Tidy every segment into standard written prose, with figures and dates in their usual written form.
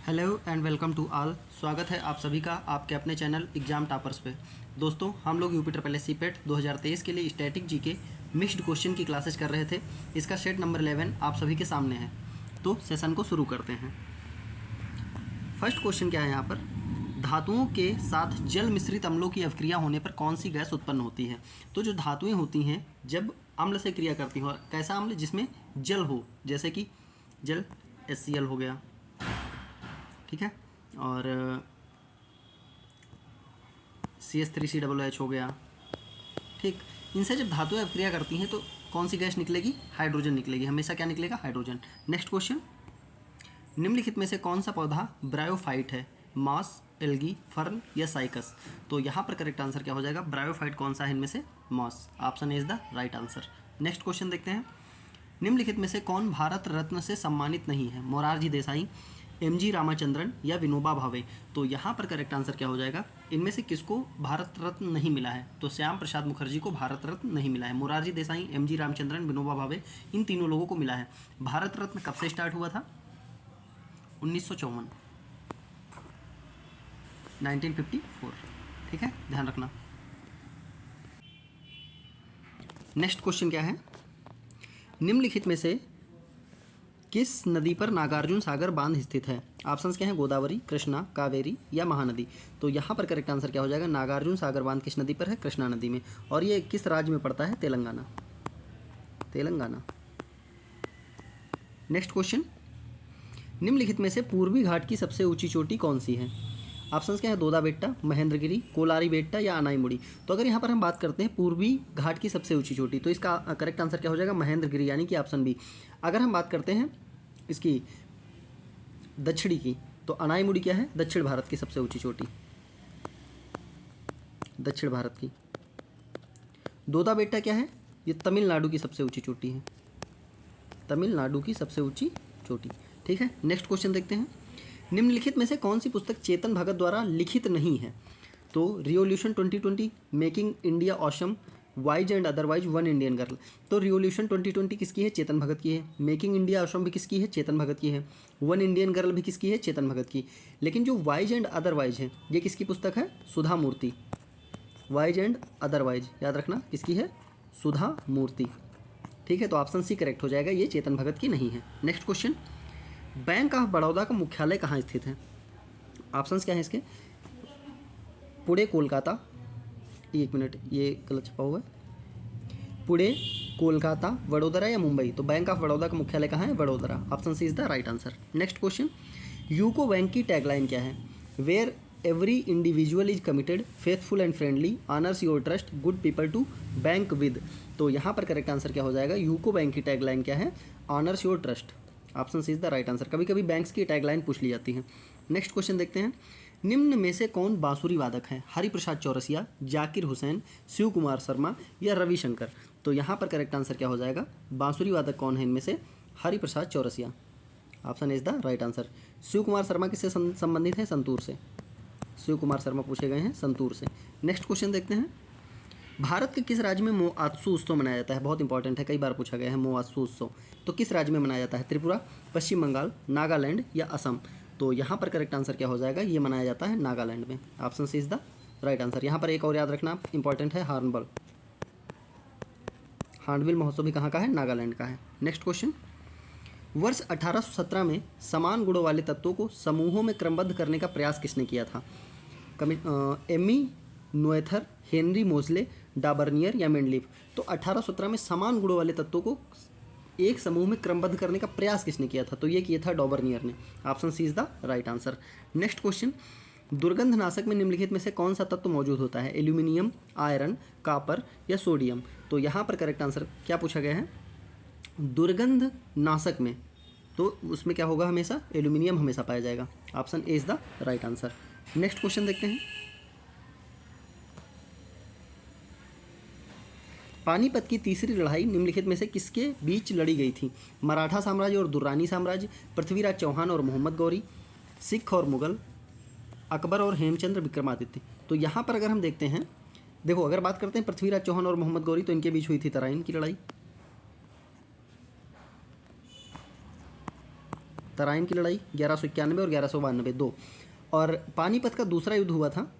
Hello and welcome to all. स्वागत है आप सभी का आपके अपने चैनल एग्जाम टॉपर्स पे। दोस्तों, हम लोग यूपी ट्रिपल एस सी पेट 2023 के लिए स्टैटिक जीके मिक्स्ड क्वेश्चन की क्लासेस कर रहे थे। इसका सेट नंबर 11 आप सभी के सामने है, तो सेशन को शुरू करते हैं। फर्स्ट क्वेश्चन क्या है यहाँ पर, धातुओं के साथ जल मिश्रित अम्लों की अभिक्रिया होने पर कौन सी गैस उत्पन्न होती है। तो जो धातुएं होती हैं जब अम्ल से क्रिया करती हैं, और कैसा अम्ल जिसमें जल हो, जैसे कि जल HCl हो गया, ठीक है, और CH3COOH हो गया, ठीक। इनसे जब धातुएं अभिक्रिया करती हैं तो कौन सी गैस निकलेगी, हाइड्रोजन निकलेगी। हमेशा क्या निकलेगा, हाइड्रोजन। नेक्स्ट क्वेश्चन, निम्नलिखित में से कौन सा पौधा ब्रायोफाइट है, मॉस, एल्गी, फर्न या साइकस। तो यहाँ पर करेक्ट आंसर क्या हो जाएगा, ब्रायोफाइट कौन सा है इनमें से, moss. Option A is the right answer. Next question देखते हैं, निम्नलिखित में से कौन भारत रत्न से सम्मानित नहीं है, मोरारजी देसाई, MG रामाचंद्रन या विनोबा भावे। तो यहाँ पर करेक्ट आंसर क्या हो जाएगा, इनमें से किसको भारत रत्न नहीं मिला है। तो श्याम प्रसाद मुखर्जी को भारत रत्न नहीं मिला है। मोरारजी देसाई, MG रामचंद्रन, विनोबा भावे, इन तीनों लोगों को मिला है। भारत रत्न कब से स्टार्ट हुआ था, 1954, 1954, ठीक है, ध्यान रखना। नेक्स्ट क्वेश्चन क्या है, निम्नलिखित में से किस नदी पर नागार्जुन सागर बांध स्थित है। ऑप्शंस क्या हैं, गोदावरी, कृष्णा, कावेरी या महानदी। तो यहाँ पर करेक्ट आंसर क्या हो जाएगा, नागार्जुन सागर बांध किस नदी पर है, कृष्णा नदी में। और ये किस राज्य में पड़ता है, तेलंगाना, तेलंगाना। नेक्स्ट क्वेश्चन, निम्नलिखित में से पूर्वी घाट की सबसे ऊंची चोटी कौन सी है। ऑप्शंस क्या है, दोदा बेट्टा, महेंद्रगिरी, कोलारी बेट्टा या अनाईमुड़ी। तो अगर यहाँ पर हम बात करते हैं पूर्वी घाट की सबसे ऊंची चोटी, तो इसका करेक्ट आंसर क्या हो जाएगा, महेंद्रगिरी, यानी कि ऑप्शन बी। अगर हम बात करते हैं इसकी दक्षिणी की, तो अनाईमुड़ी क्या है, दक्षिण भारत की सबसे ऊंची चोटी, दक्षिण भारत की। दोदा बेट्टा क्या है, ये तमिलनाडु की सबसे ऊंची चोटी है, तमिलनाडु की सबसे ऊंची चोटी, ठीक है। नेक्स्ट क्वेश्चन देखते हैं, निम्नलिखित में से कौन सी पुस्तक चेतन भगत द्वारा लिखित नहीं है। तो revolution 2020, making India awesome, wise and otherwise, one Indian girl. तो रिवॉल्यूशन 2020 किसकी है, चेतन भगत की है। मेकिंग इंडिया ऑसम भी किसकी है, चेतन भगत की है। वन इंडियन गर्ल भी किसकी है, चेतन भगत की। लेकिन जो वाइज एंड अदरवाइज है, ये किसकी पुस्तक है, सुधा मूर्ति। वाइज एंड अदरवाइज याद रखना किसकी है, सुधा मूर्ति, ठीक है। तो ऑप्शन सी करेक्ट हो जाएगा, ये चेतन भगत की नहीं है। Next question, bank of Baroda का मुख्यालय कहाँ स्थित है। ऑप्शंस क्या है इसके, पुणे, कोलकाता, एक मिनट ये गलत छपा हुआ है, पुणे, कोलकाता, वडोदरा या मुंबई। तो बैंक ऑफ बड़ौदा का मुख्यालय कहाँ है, Vadodara. Option C is the right answer. Next question, UCO bank की टैगलाइन क्या है, where every individual is committed, faithful and friendly, honours your trust, good people to bank with. तो यहाँ पर करेक्ट आंसर क्या हो जाएगा, यूको बैंक की टैगलाइन क्या है, honours your trust. Option C is the right answer. कभी कभी बैंक्स की टैगलाइन पूछ ली जाती है। नेक्स्ट क्वेश्चन देखते हैं, निम्न में से कौन बांसुरी वादक है, हरिप्रसाद चौरसिया, जाकिर हुसैन, शिव कुमार शर्मा या रविशंकर। तो यहाँ पर करेक्ट आंसर क्या हो जाएगा, बांसुरी वादक कौन है इनमें से, Hariprasad Chaurasia. Option is the right answer. Shiv Kumar Sharma किससे संबंधित है, संतूर से। शिव कुमार शर्मा पूछे गए हैं संतूर से। नेक्स्ट क्वेश्चन देखते हैं, भारत के किस राज्य में मोआत्सु उत्सव मनाया जाता है। बहुत इंपॉर्टेंट है, कई बार पूछा गया है मोआत्सु उत्सव। तो किस राज्य में मनाया जाता है, त्रिपुरा, पश्चिम बंगाल, नागालैंड या असम। तो यहाँ पर करेक्ट आंसर क्या हो जाएगा, ये मनाया जाता है नागालैंड में। Option C is the right answer. यहाँ पर एक और याद रखना इंपॉर्टेंट है, हार्नबिल, हार्नबिल महोत्सव भी कहाँ का है, नागालैंड का है। नेक्स्ट क्वेश्चन, वर्ष 1817 में समान गुणों वाले तत्वों को समूहों में क्रमबद्ध करने का प्रयास किसने किया था। एमी नोएथर, हेनरी मोजले, डाबर्नियर या मेंडलीफ। तो 1817 में समान गुणों वाले तत्वों को एक समूह में क्रमबद्ध करने का प्रयास किसने किया था। तो ये किया था डॉबर्नियर ने। Option C is the right answer. Next question, दुर्गंधनाशक में निम्नलिखित में से कौन सा तत्व मौजूद होता है, एल्यूमिनियम, आयरन, कॉपर या सोडियम। तो यहाँ पर करेक्ट आंसर क्या पूछा गया है, दुर्गंध नाशक में, तो उसमें क्या होगा, हमेशा एल्यूमिनियम हमेशा पाया जाएगा। Option A is the right answer. Next question देखते हैं, पानीपत की तीसरी लड़ाई निम्नलिखित में से किसके बीच लड़ी गई थी, मराठा साम्राज्य और दुर्रानी साम्राज्य, पृथ्वीराज चौहान और मोहम्मद गौरी, सिख और मुगल, अकबर और हेमचंद्र विक्रमादित्य। तो यहाँ पर अगर हम देखते हैं, देखो अगर बात करते हैं पृथ्वीराज चौहान और मोहम्मद गौरी, तो इनके बीच हुई थी तराइन की लड़ाई। तराइन की लड़ाई 1191 और 1192 दो। और पानीपत का दूसरा युद्ध हुआ था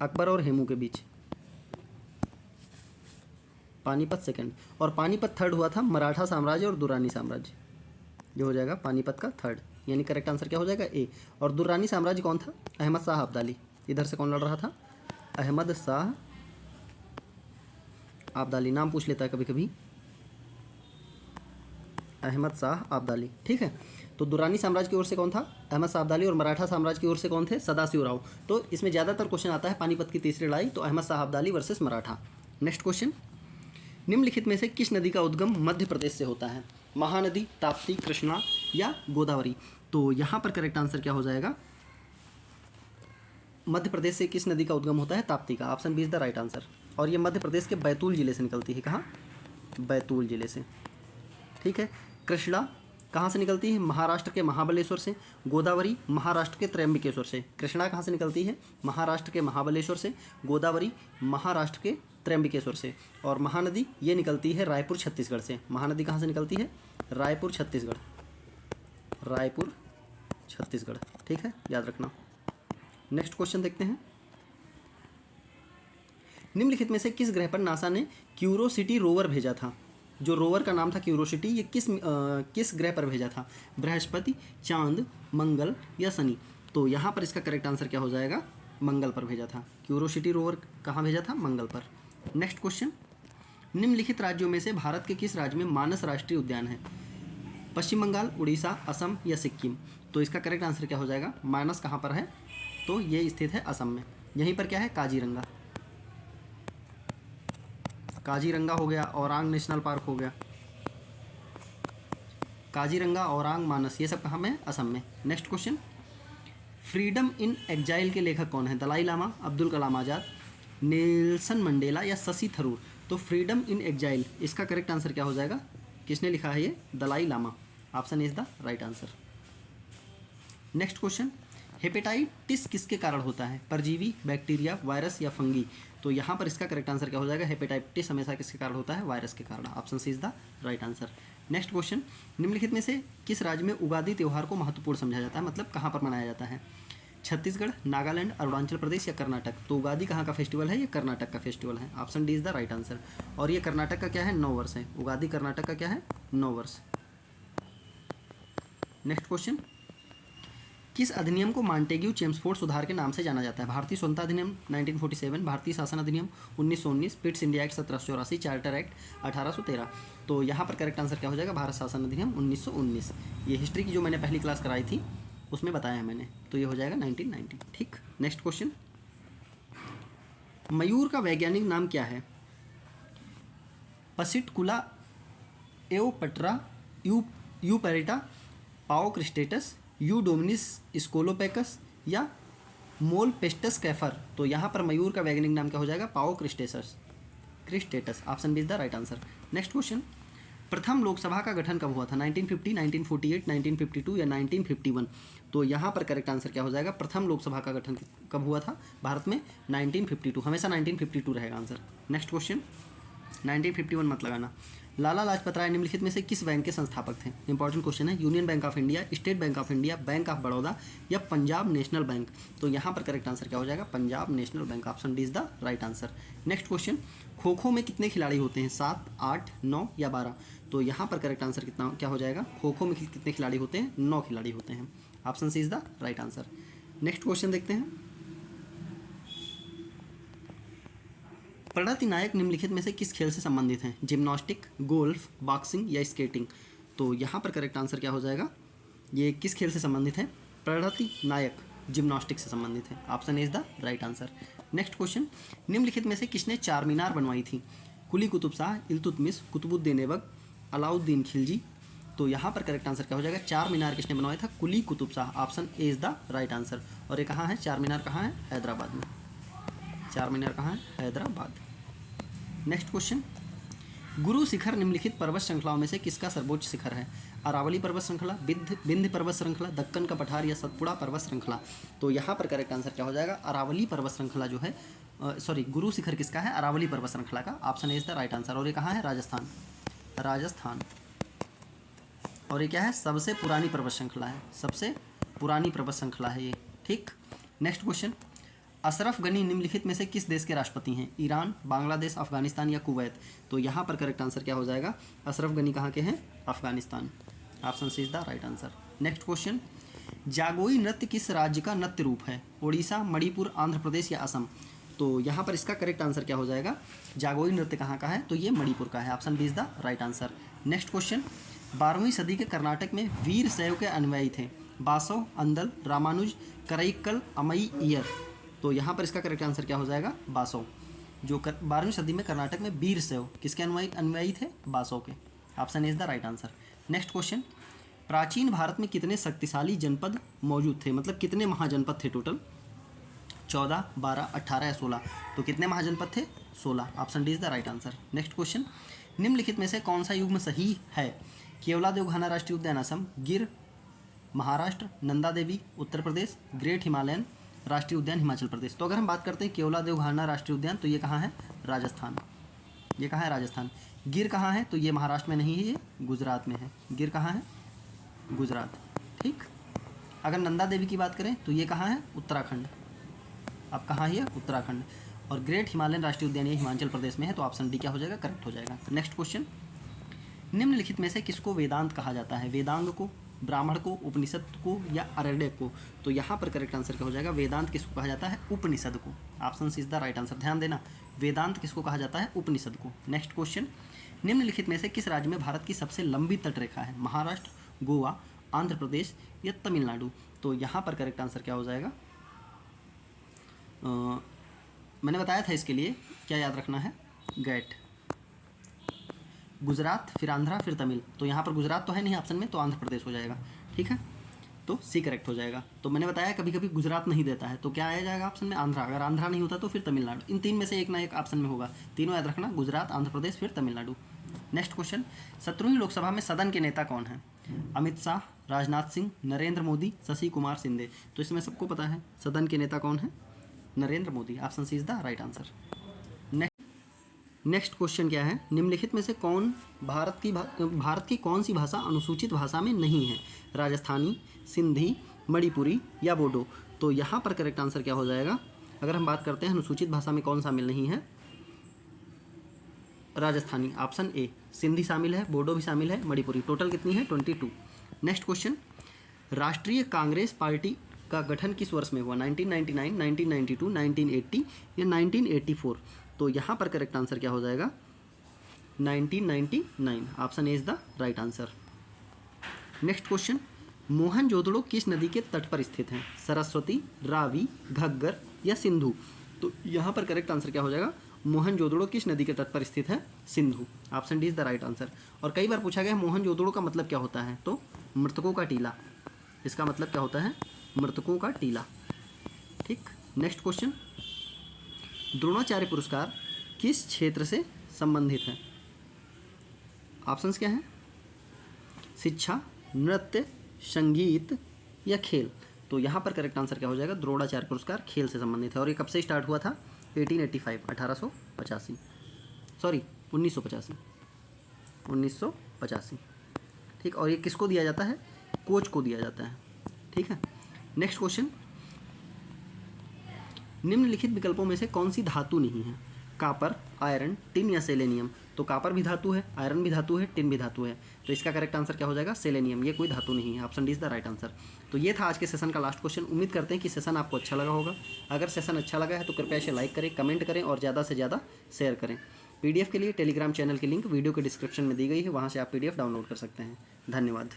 अकबर और हेमू के बीच, पानीपत सेकंड। और पानीपत थर्ड हुआ था मराठा साम्राज्य और दुर्रानी साम्राज्य, जो हो जाएगा पानीपत का थर्ड, यानी करेक्ट आंसर क्या हो जाएगा ए। और दुर्रानी साम्राज्य कौन था? अहमद शाह अब्दाली। इधर से कौन लड़ रहा था? अहमद शाह अब्दाली, नाम पूछ लेता है कभी कभी, अहमद शाह अब्दाली, ठीक है। तो दुर्रानी साम्राज्य की ओर से कौन था? अहमद शाह अब्दाली। और मराठा साम्राज्य की ओर से कौन थे? सदाशिव राव। तो इसमें ज़्यादातर क्वेश्चन आता है पानीपत की तीसरी लड़ाई, तो Ahmad Shah Abdali versus Maratha. Next question, निम्नलिखित में से किस नदी का उद्गम मध्य प्रदेश से होता है? महानदी, ताप्ती, कृष्णा या गोदावरी? तो यहाँ पर करेक्ट आंसर क्या हो जाएगा? मध्य प्रदेश से किस नदी का उद्गम होता है? ताप्ती का। Option B is the right answer. और ये मध्य प्रदेश के बैतूल जिले से निकलती है। कहाँ? बैतूल जिले से, ठीक है। कृष्णा कहाँ से निकलती है? महाराष्ट्र के महाबलेश्वर से। गोदावरी महाराष्ट्र के त्र्यंबकेश्वर से। कृष्णा कहाँ से निकलती है? महाराष्ट्र के महाबलेश्वर से। गोदावरी महाराष्ट्र के त्र्यंबकेश्वर से। और महानदी ये निकलती है रायपुर छत्तीसगढ़ से। महानदी कहाँ से निकलती है? रायपुर छत्तीसगढ़, रायपुर छत्तीसगढ़, ठीक है, याद रखना। नेक्स्ट क्वेश्चन देखते हैं, निम्नलिखित में से किस ग्रह पर नासा ने क्यूरोसिटी रोवर भेजा था? जो रोवर का नाम था क्यूरोसिटी, ये किस ग्रह पर भेजा था? बृहस्पति, चांद, मंगल या शनि? तो यहाँ पर इसका करेक्ट आंसर क्या हो जाएगा? मंगल पर भेजा था। क्यूरोसिटी रोवर कहाँ भेजा था? मंगल पर। नेक्स्ट क्वेश्चन, निम्नलिखित राज्यों में से भारत के किस राज्य में मानस राष्ट्रीय उद्यान है? पश्चिम बंगाल, उड़ीसा, असम या सिक्किम? तो इसका करेक्ट आंसर क्या हो जाएगा? मानस कहाँ पर है? तो ये स्थित है असम में। यहीं पर क्या है? काजीरंगा, काजीरंगा हो गया, औरांग नेशनल पार्क हो गया, काजीरंगा, औरांग, मानस, ये सब कहाँ में? असम में। Next question, freedom in exile के लेखक कौन है? दलाई लामा, अब्दुल कलाम आज़ाद, नेल्सन मंडेला या शशि थरूर? तो फ्रीडम इन एग्जाइल, इसका करेक्ट आंसर क्या हो जाएगा? किसने लिखा है ये? Dalai Lama. Option is the right answer. Next question, hepatitis किसके कारण होता है? परजीवी, बैक्टीरिया, वायरस या फंगी? तो यहाँ पर इसका करेक्ट आंसर क्या हो जाएगा? हेपेटाइटिस हमेशा किसके कारण होता है? वायरस के कारण। Option C is the right answer. Next question, निम्नलिखित में से किस राज्य में उगादी त्यौहार को महत्वपूर्ण समझा जाता है? मतलब कहाँ पर मनाया जाता है? छत्तीसगढ़, नागालैंड, अरुणाचल प्रदेश या कर्नाटक? तो उगादी कहाँ का फेस्टिवल है? ये कर्नाटक का फेस्टिवल है। Option D is the right answer. और ये कर्नाटक का क्या है? 9 वर्ष है। उगादी कर्नाटक का क्या है? 9 वर्ष। नेक्स्ट क्वेश्चन, किस अधिनियम को मॉन्टेग्यू चेम्सफोर्ड सुधार के नाम से जाना जाता है? भारतीय स्वतंत्रता अधिनियम 1947, भारतीय शासन अधिनियम 1919, Pitt's India act 1784, charter act 1813? तो यहाँ पर करेक्ट आंसर क्या हो जाएगा? भारत शासन अधिनियम 1919। ये हिस्ट्री की जो मैंने पहली क्लास कराई थी उसमें बताया है मैंने, तो ये हो जाएगा 1990, ठीक। नेक्स्ट क्वेश्चन, मयूर का वैज्ञानिक नाम क्या है? पसिटकुला, एओपट्रा, यूपेरिटा, पाओक्रिस्टेटस, यूडोमिनिस स्कोलोपेकस या मोलपेस्टस कैफर? तो यहाँ पर मयूर का वैज्ञानिक नाम क्या हो जाएगा? Cristatus. Option B is the right answer. Next question, प्रथम लोकसभा का गठन कब हुआ था? 1950, 1948, 1952 या 1951? तो यहाँ पर करेक्ट आंसर क्या हो जाएगा? प्रथम लोकसभा का गठन कब हुआ था भारत में? 1952। हमेशा 1952 रहेगा आंसर। नेक्स्ट क्वेश्चन, 1951 मत लगाना। लाला लाजपत राय निम्नलिखित में से किस बैंक के संस्थापक थे? इंपॉर्टेंट क्वेश्चन है। Union bank of India, state bank of India, bank of Baroda या पंजाब नेशनल बैंक? तो यहाँ पर करेक्ट आंसर क्या हो जाएगा? Punjab national bank. Option D is the right answer. Next question, kho kho में कितने खिलाड़ी होते हैं? 7, 8, 9 या 12? तो यहाँ पर करेक्ट आंसर कितना क्या हो जाएगा? खो खो में कितने खिलाड़ी होते हैं? 9 खिलाड़ी होते हैं। Option C is the right answer. Next question देखते हैं, प्रणति नायक निम्नलिखित में से किस खेल से संबंधित हैं? जिम्नास्टिक, गोल्फ, बॉक्सिंग या स्केटिंग? तो यहाँ पर करेक्ट आंसर क्या हो जाएगा? ये किस खेल से संबंधित है? प्रणति नायक जिम्नास्टिक से संबंधित है। Option is the right answer. Next question, निम्नलिखित में से किसने चार मीनार बनवाई थी? कुली कुतुब शाह, इल्तुतमिश, कुतुबुद्दीन ऐबक, अलाउद्दीन खिलजी? तो यहाँ पर करेक्ट आंसर क्या हो जाएगा? चार मीनार किसने बनवाया था? Quli Qutb Shah. Option A is the right answer. और ये कहाँ है? चार मीनार कहाँ है? हैदराबाद में। चार मीनार कहाँ है? हैदराबाद। नेक्स्ट क्वेश्चन, गुरु शिखर निम्नलिखित पर्वत श्रृंखलाओं में से किसका सर्वोच्च शिखर है? अरावली पर्वत श्रृंखला, विंध्य पर्वत श्रृंखला, दक्कन का पठार या सतपुड़ा पर्वत श्रृंखला? तो यहाँ पर करेक्ट आंसर क्या हो जाएगा? अरावली पर्वत श्रृंखला जो है, गुरु शिखर किसका है? अरावली पर्वत श्रृंखला का। Option is the right answer. और ये कहाँ है? राजस्थान। राजस्थान। और ये क्या है, सबसे पुरानी पर्वत श्रृंखला है, सबसे पुरानी पर्वत श्रृंखला है ये। ठीक, नेक्स्ट क्वेश्चन, अशरफ गनी निम्नलिखित में से किस देश के राष्ट्रपति हैं? ईरान, बांग्लादेश, अफगानिस्तान या कुवैत? तो यहाँ पर करेक्ट आंसर क्या हो जाएगा, अशरफ गनी कहाँ के हैं? Afghanistan. Option C is the right answer. Next question, Jagoi नृत्य किस राज्य का नृत्य रूप है? उड़ीसा, मणिपुर, आंध्र प्रदेश या असम? तो यहाँ पर इसका करेक्ट आंसर क्या हो जाएगा, जागोई नृत्य कहाँ का है? तो ये मणिपुर का है। Option B is the right answer. Next question, 12वीं सदी के कर्नाटक में वीर शैव के अनुयायी थे? बासव, अंदल, रामानुज, करईक्कल, अमई, ईयर? तो यहाँ पर इसका करेक्ट आंसर क्या हो जाएगा, बासव। जो 12वीं सदी में कर्नाटक में वीर शैव किसके अनुयायी थे? बासव के। Option is the right answer. Next question, प्राचीन भारत में कितने शक्तिशाली जनपद मौजूद थे? मतलब कितने महाजनपद थे टोटल? 14, 12, 18 या 16? तो कितने महाजनपद थे? 16। Option D is the right answer. Next question, निम्नलिखित में से कौन सा युग्म सही है? केवलादेव घाना राष्ट्रीय उद्यान असम, गिर महाराष्ट्र, नंदा देवी उत्तर प्रदेश, ग्रेट हिमालयन राष्ट्रीय उद्यान हिमाचल प्रदेश? तो अगर हम बात करते हैं केवलादेव घाना राष्ट्रीय उद्यान, तो ये कहाँ है? राजस्थान। ये कहाँ है? राजस्थान। गिर कहाँ है? तो ये महाराष्ट्र में नहीं है, ये गुजरात में है। गिर कहाँ है? गुजरात। ठीक, अगर नंदा देवी की बात करें तो ये कहाँ है? उत्तराखंड। अब कहाँ है? उत्तराखंड। और ग्रेट हिमालयन राष्ट्रीय उद्यान ये हिमाचल प्रदेश में है। तो ऑप्शन डी क्या हो जाएगा? करेक्ट हो जाएगा। नेक्स्ट क्वेश्चन, निम्नलिखित में से किसको वेदांत कहा जाता है? वेदांग को, ब्राह्मण को, उपनिषद को या अरण्यक को? तो यहाँ पर करेक्ट आंसर क्या हो जाएगा, वेदांत किसको कहा जाता है? उपनिषद को। Option C is the right answer. ध्यान देना, वेदांत किसको कहा जाता है? उपनिषद को। नेक्स्ट क्वेश्चन, निम्नलिखित में से किस राज्य में भारत की सबसे लंबी तटरेखा है? महाराष्ट्र, गोवा, आंध्र प्रदेश या तमिलनाडु? तो यहाँ पर करेक्ट आंसर क्या हो जाएगा, मैंने बताया था इसके लिए क्या याद रखना है, गैट। गुजरात, फिर आंध्रा, फिर तमिल। तो यहाँ पर गुजरात तो है नहीं ऑप्शन में, तो आंध्र प्रदेश हो जाएगा। ठीक है, तो सी करेक्ट हो जाएगा। तो मैंने बताया कभी कभी गुजरात नहीं देता है, तो क्या आया जाएगा ऑप्शन में? आंध्रा। अगर आंध्रा नहीं होता तो फिर तमिलनाडु। इन तीन में से एक ना एक ऑप्शन में होगा। तीनों याद रखना, गुजरात, आंध्र प्रदेश, फिर तमिलनाडु। नेक्स्ट क्वेश्चन, 17वीं लोकसभा में सदन के नेता कौन है? अमित शाह, राजनाथ सिंह, नरेंद्र मोदी, शशि कुमार सिंधे? तो इसमें सबको पता है सदन के नेता कौन है? Narendra Modi. Option C is the right answer. Next question क्या है, निम्नलिखित में से कौन भारत की कौन सी भाषा अनुसूचित भाषा में नहीं है? राजस्थानी, सिंधी, मणिपुरी या बोडो? तो यहाँ पर करेक्ट आंसर क्या हो जाएगा, अगर हम बात करते हैं अनुसूचित भाषा में कौन शामिल नहीं है? राजस्थानी। Option A. सिंधी शामिल है, बोडो भी शामिल है, मणिपुरी। टोटल कितनी है? 22। नेक्स्ट क्वेश्चन, राष्ट्रीय कांग्रेस पार्टी का गठन किस वर्ष में हुआ? 1999, 1992, 1980 या 1984? तो यहाँ पर करेक्ट आंसर क्या हो जाएगा, 1999। Option A is the right answer. Next question, Mohenjodaro किस नदी के तट पर स्थित है? सरस्वती, रावी, घग्गर या सिंधु? तो यहाँ पर करेक्ट आंसर क्या हो जाएगा, मोहनजोदड़ो किस नदी के तट पर स्थित है? Sindhu. Option D is the right answer. और कई बार पूछा गया है मोहनजोदड़ो का मतलब क्या होता है, तो मृतकों का टीला। इसका मतलब क्या होता है? मृतकों का टीला। ठीक, नेक्स्ट क्वेश्चन, द्रोणाचार्य पुरस्कार किस क्षेत्र से संबंधित है? ऑप्शंस क्या हैं? शिक्षा, नृत्य, संगीत या खेल? तो यहाँ पर करेक्ट आंसर क्या हो जाएगा, द्रोणाचार्य पुरस्कार खेल से संबंधित है। और ये कब से स्टार्ट हुआ था? 1885 सॉरी 1985। ठीक, और ये किसको दिया जाता है? कोच को दिया जाता है। ठीक है, नेक्स्ट क्वेश्चन, निम्नलिखित विकल्पों में से कौन सी धातु नहीं है? कापर, आयरन, टिन या सेलेनियम? तो कापर भी धातु है, आयरन भी धातु है, टिन भी धातु है। तो इसका करेक्ट आंसर क्या हो जाएगा, सेलेनियम। ये कोई धातु नहीं है। Option D is the right answer. तो ये था आज के सेशन का लास्ट क्वेश्चन। उम्मीद करते हैं कि सेशन आपको अच्छा लगा होगा। अगर सेशन अच्छा लगा है तो कृपया इसे लाइक करें, कमेंट करें और ज़्यादा से ज़्यादा शेयर करें। पीडीएफ के लिए टेलीग्राम चैनल की लिंक वीडियो के डिस्क्रिप्शन में दी गई है, वहाँ से आप पीडीएफ डाउनलोड कर सकते हैं। धन्यवाद।